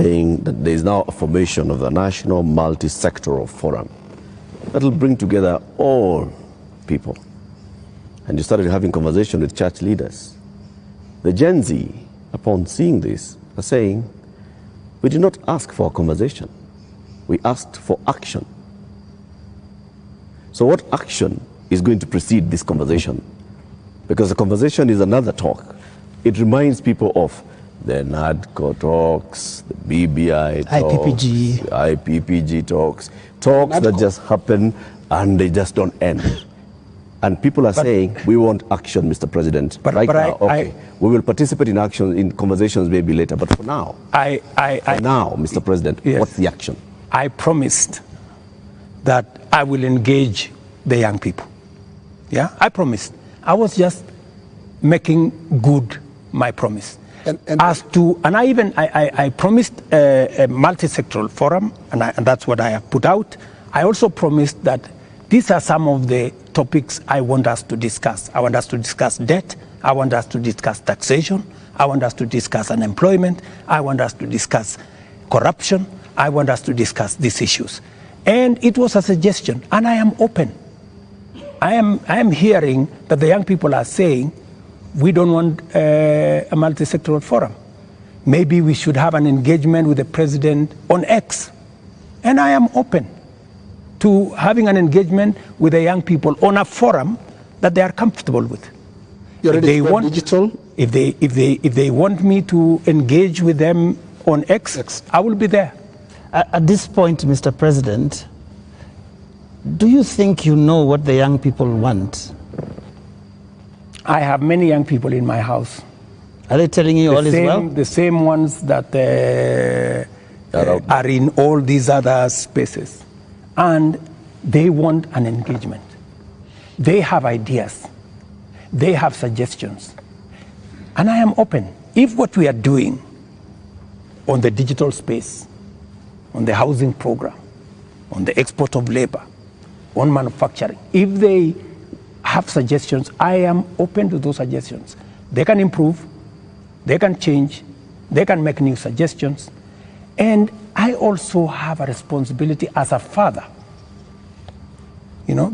saying that there is now a formation of the National Multi-Sectoral Forum that will bring together all people. And you started having conversation with church leaders. The Gen Z, upon seeing this, are saying, we did not ask for a conversation. We asked for action. So what action is going to precede this conversation? Because the conversation is another talk. It reminds people of the NADCO talks, the BBI talks, IPPG. the IPPG talks that just happen and they just don't end. And people are saying, we want action, Mr. President. Right now, we will participate in action, in conversations maybe later, but for now, Mr. President, yes, what's the action? I promised that I will engage the young people. Yeah, I promised. I was just making good my promise. And I promised a multi-sectoral forum, and that's what I have put out. I also promised that these are some of the topics I want us to discuss. I want us to discuss debt. I want us to discuss taxation. I want us to discuss unemployment. I want us to discuss corruption. I want us to discuss these issues. And it was a suggestion, and I am open. I am hearing that the young people are saying, we don't want a multi-sectoral forum. Maybe we should have an engagement with the president on X. And I am open to having an engagement with the young people on a forum that they are comfortable with. If they want digital? If they want me to engage with them on X, I will be there. At this point, Mr. President, do you think you know what the young people want? I have many young people in my house. Are they telling you all is well? The same ones that are in all these other spaces. And they want an engagement. They have ideas. They have suggestions. And I am open. If what we are doing on the digital space, on the housing program, on the export of labor, on manufacturing, if they have suggestions, I am open to those suggestions. They can improve, they can change, they can make new suggestions. And I also have a responsibility as a father,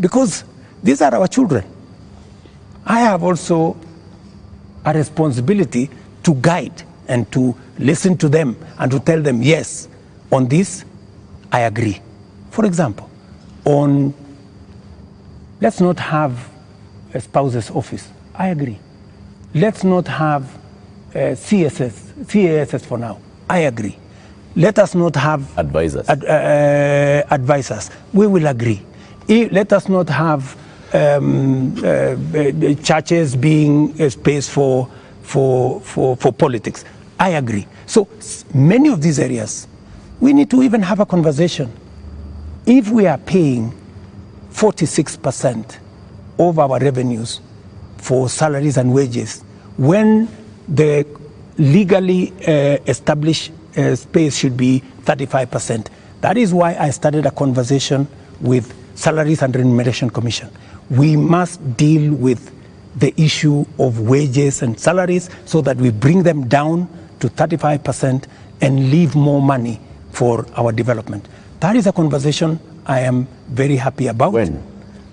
because these are our children. I have also a responsibility to guide and to listen to them and to tell them, yes, on this, I agree. For example, let's not have a spouse's office. I agree. Let's not have CASS for now. I agree. Let us not have advisors. Advisors. We will agree. Let us not have churches being a space for politics. I agree. So many of these areas, we need to even have a conversation. If we are paying 46% of our revenues for salaries and wages, when the legally established space should be 35%. That is why I started a conversation with Salaries and Remuneration Commission. We must deal with the issue of wages and salaries so that we bring them down to 35% and leave more money for our development. That is a conversation I am very happy about. When?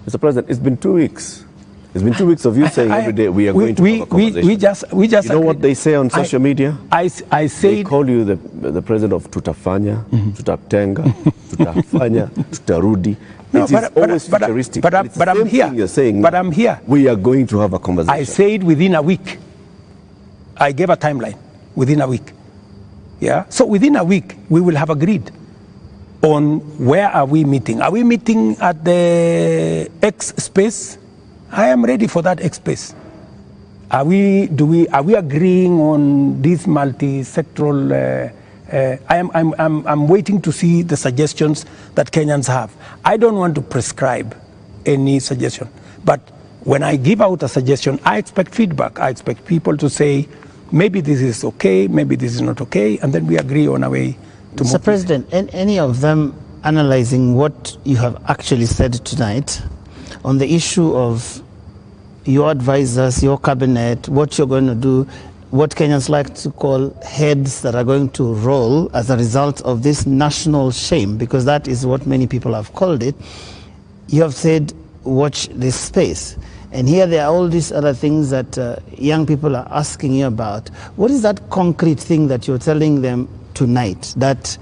Mr. President, it's been 2 weeks. It's been 2 weeks of you saying every day we are going to have a conversation. We just you know what they say on social media? I say they call you the president of tutafanya, tutatenga, tutafanya, tutarudi. No, it is always futuristic. But I'm here. You're saying, but I'm here. We are going to have a conversation. I said within a week. I gave a timeline. Within a week. Yeah. So within a week we will have agreed on where are we meeting. Are we meeting at the X space? I am ready for that X space. Are we agreeing on this multi-sectoral? I'm waiting to see the suggestions that Kenyans have. I don't want to prescribe any suggestion, but when I give out a suggestion, I expect feedback. I expect people to say, maybe this is okay, maybe this is not okay, and then we agree on a way to move. Mr. President, any of them analyzing what you have actually said tonight on the issue of your advisors, your cabinet, what you're going to do, what Kenyans like to call heads that are going to roll as a result of this national shame, because that is what many people have called it. You have said, watch this space. And here there are all these other things that young people are asking you about. What is that concrete thing that you're telling them tonight that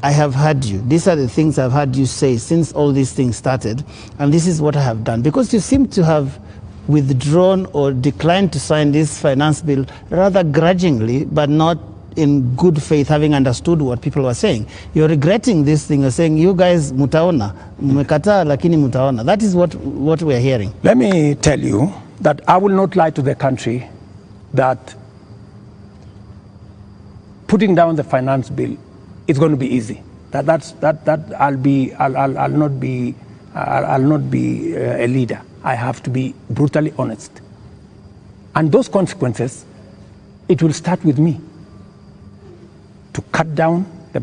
I have heard you? These are the things I've heard you say since all these things started, and this is what I have done. Because you seem to have withdrawn or declined to sign this finance bill rather grudgingly, but not in good faith, having understood what people were saying. You're regretting this thing. You're saying, you guys mutaona, mmekataa lakini mutaona. That is what we're hearing. Let me tell you that I will not lie to the country that putting down the finance bill is going to be easy. I'll not be a leader. I have to be brutally honest. And those consequences, it will start with me to cut down